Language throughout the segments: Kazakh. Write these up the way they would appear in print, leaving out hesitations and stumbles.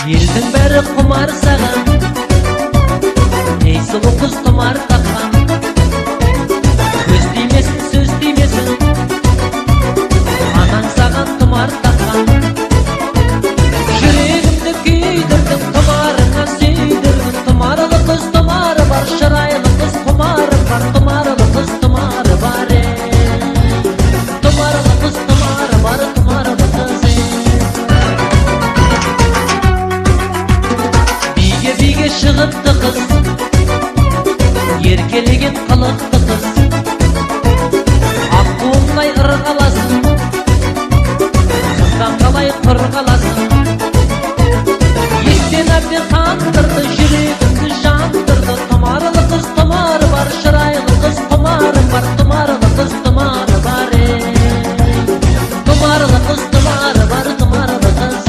Елдің бәрі құмар саған, ей сұлу қыз тұмар тапқан. Көз тимесін, сөз тимесін, анаң саған тұмар тапқан. Жүрегімді күйдірдің, тұмарыңа сүйдірдің. Тұмарлы қыз тұмары бар, шырайлы қыз құмары бар. Тұмарлы қыз тұмары бар, тұмарлы қыз тұмары бар, тұмарлы қыз. Биге шығыпты қыз, еркелеген қылықты қыз. Аққуымдай ырғаласын, қыздан қалай қырғаласын. Естен әбден қандырды, жүрегімді жандырды. Тұмарлы қыз тұмары бар, шырайлы қыз құмары бар. Тұмарлы қыз тұмары бар, тұмарлы қыз тұмары бар, тұмарлы қыз.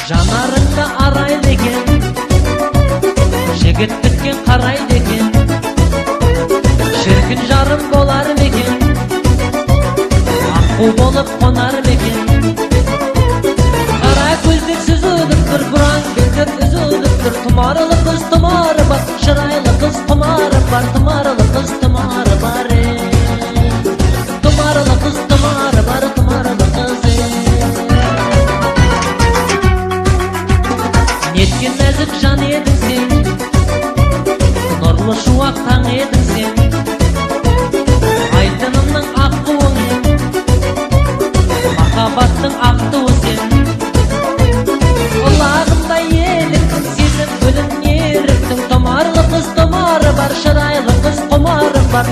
Жанарыңда арайды екен, жігіт күткен қарайды екен. Шіркін жарым болар мекен, аққу болып қонар мекен. Қара көздер сөз өдіп тұр, бұраң белдер өз өдіп тұр. Тұмарлы қыз тұмары бар, шырайлы қыз құмары бар. Тұмарлы қыз тұмары бар, тұмарлы қыз тұмары бар, тұмарлы қыз. Неткен нәзік жан едің сен, нұрлы шуақ таң едің сен. Айтынымның аққуың ең, махаббаттың ақтуы сен. Құлағымдай еліктің, сезім гүлін еріктің. Тұмарлы қыз тұмары бар, шырайлы қыз құмары бар.